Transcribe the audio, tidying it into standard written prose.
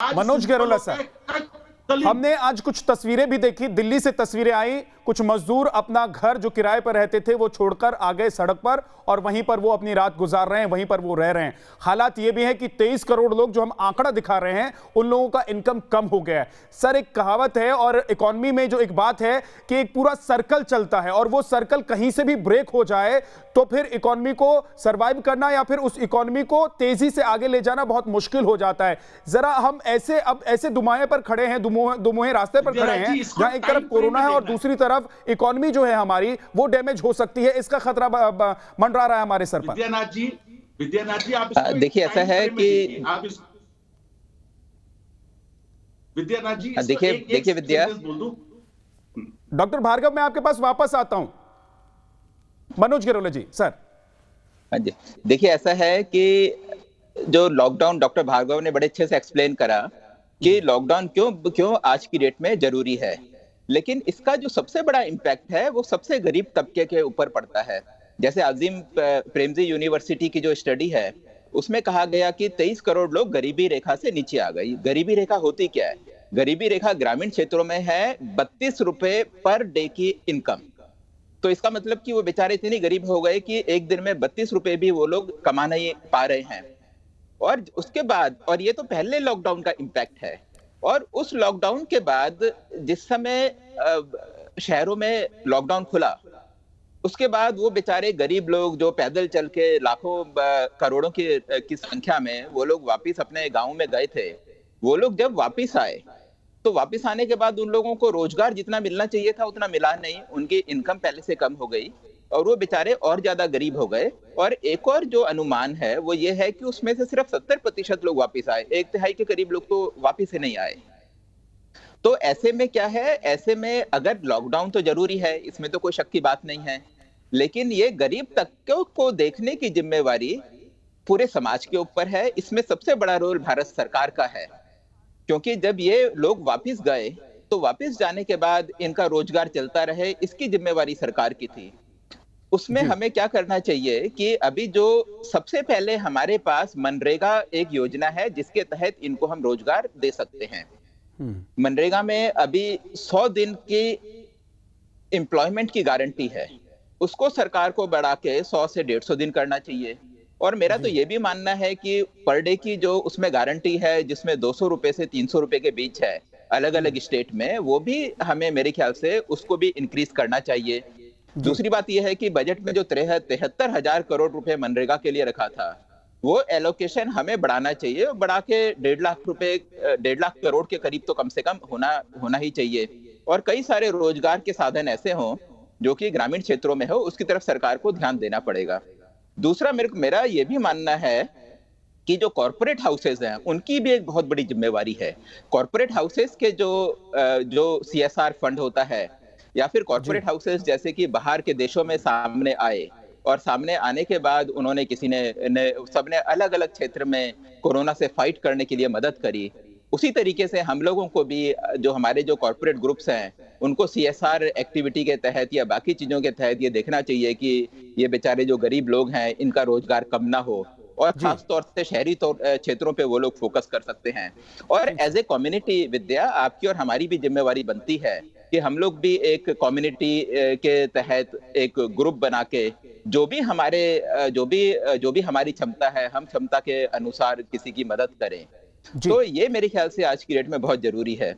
Manoj गेरोला sir, हमने आज कुछ तस्वीरें भी देखी, दिल्ली से तस्वीरें आई। कुछ मजदूर अपना घर जो किराए पर रहते थे वो छोड़कर आ गए सड़क पर और वहीं पर वो अपनी रात गुजार रहे हैं, वहीं पर वो रह रहे हैं। हालात ये भी है कि 23 करोड़ लोग जो हम आंकड़ा दिखा रहे हैं उन लोगों का इनकम कम हो गया है। सर, एक कहावत है और इकोनॉमी में जो एक बात है कि एक पूरा सर्कल चलता है और वो सर्कल कहीं से भी ब्रेक हो जाए तो फिर इकोनॉमी को सर्वाइव करना या फिर उस इकोनॉमी को तेजी से आगे ले जाना बहुत मुश्किल हो जाता है। जरा हम ऐसे दुमाहे पर खड़े हैं, दुमुहे रास्ते पर खड़े हैं जहां एक तरफ कोरोना है और दूसरी तरफ इकोनॉमी जो है हमारी वो डैमेज हो सकती है। इसका खतरा मंडरा रहा है हमारे सर पर। विद्यानाथ जी आप देखिए, ऐसा है कि विद्यानाथ जी देखिए विद्या, डॉक्टर भार्गव मैं आपके पास वापस आता हूं। मनोज गेरोला जी सर। हाँ जी, देखिए ऐसा है कि जो लॉकडाउन डॉक्टर भार्गव ने बड़े अच्छे से एक्सप्लेन करा कि लॉकडाउन क्यों आज की डेट में जरूरी है, लेकिन इसका जो सबसे बड़ा इम्पैक्ट है वो सबसे गरीब तबके के ऊपर पड़ता है। जैसे अजीम प्रेमजी यूनिवर्सिटी की जो स्टडी है उसमें कहा गया कि 23 करोड़ लोग गरीबी रेखा से नीचे आ गई। गरीबी रेखा होती क्या है? गरीबी रेखा ग्रामीण क्षेत्रों में है 32 रुपए पर डे की इनकम। तो इसका मतलब कि वो बेचारे इतने गरीब हो गए कि एक दिन में 32 रुपए भी वो लोग कमा नहीं पा रहे हैं। और उसके बाद, और ये तो पहले लॉकडाउन का इम्पैक्ट है, और उस लॉकडाउन के बाद जिस समय शहरों में लॉकडाउन खुला उसके बाद वो बेचारे गरीब लोग जो पैदल चल के लाखों करोड़ों की संख्या में वो लोग वापिस अपने गांव में गए थे, वो लोग जब वापिस आए तो वापिस आने के बाद उन लोगों को रोजगार जितना मिलना चाहिए था उतना मिला नहीं। उनकी इनकम पहले से कम हो गई और वो बेचारे और ज्यादा गरीब हो गए। और एक और जो अनुमान है वो ये है कि उसमें से सिर्फ 70% लोग वापिस आए, 1/3 के करीब लोग तो वापिस ही नहीं आए। तो ऐसे में क्या है, ऐसे में अगर लॉकडाउन तो जरूरी है, इसमें तो कोई शक की बात नहीं है, लेकिन ये गरीब तबके को देखने की जिम्मेवारी पूरे समाज के ऊपर है। इसमें सबसे बड़ा रोल भारत सरकार का है, क्योंकि जब ये लोग वापिस गए तो वापिस जाने के बाद इनका रोजगार चलता रहे, इसकी जिम्मेवारी सरकार की थी। उसमें हमें क्या करना चाहिए कि अभी जो सबसे पहले हमारे पास मनरेगा एक योजना है जिसके तहत इनको हम रोजगार दे सकते हैं। मनरेगा में अभी 100 दिन की एम्प्लॉयमेंट की गारंटी है, उसको सरकार को बढ़ा के 100 से 150 दिन करना चाहिए। और मेरा तो ये भी मानना है कि पर डे की जो उसमें गारंटी है जिसमें 200 रुपए से 300 रुपए के बीच है अलग अलग स्टेट में, वो भी हमें मेरे ख्याल से उसको भी इंक्रीज करना चाहिए। दूसरी बात यह है कि बजट में जो 73,000 करोड़ रुपए मनरेगा के लिए रखा था वो एलोकेशन हमें बढ़ाना चाहिए, बढ़ा के 1.5 लाख करोड़ के करीब तो कम से कम होना ही चाहिए। और कई सारे रोजगार के साधन ऐसे हों जो कि ग्रामीण क्षेत्रों में हो, उसकी तरफ सरकार को ध्यान देना पड़ेगा। दूसरा मेरा ये भी मानना है कि जो कॉर्पोरेट हाउसेज हैं उनकी भी एक बहुत बड़ी जिम्मेवारी है। कॉर्पोरेट हाउसेज के जो CSR फंड होता है या फिर कॉर्पोरेट हाउसेज जैसे कि बाहर के देशों में सामने आए और सामने आने के बाद उन्होंने सबने अलग अलग क्षेत्र में कोरोना से फाइट करने के लिए मदद करी, उसी तरीके से हम लोगों को भी जो हमारे जो कॉर्पोरेट ग्रुप्स हैं उनको CSR एक्टिविटी के तहत या बाकी चीजों के तहत ये देखना चाहिए कि ये बेचारे जो गरीब लोग हैं इनका रोजगार कम ना हो, और खास तौर से शहरी क्षेत्रों पे वो लोग फोकस कर सकते हैं। और एज ए कम्युनिटी विद्या, आपकी और हमारी भी जिम्मेवारी बनती है कि हम लोग भी एक कम्युनिटी के तहत एक ग्रुप बना के जो भी हमारी क्षमता है हम क्षमता के अनुसार किसी की मदद करें। तो ये मेरे ख्याल से आज की डेट में बहुत जरूरी है।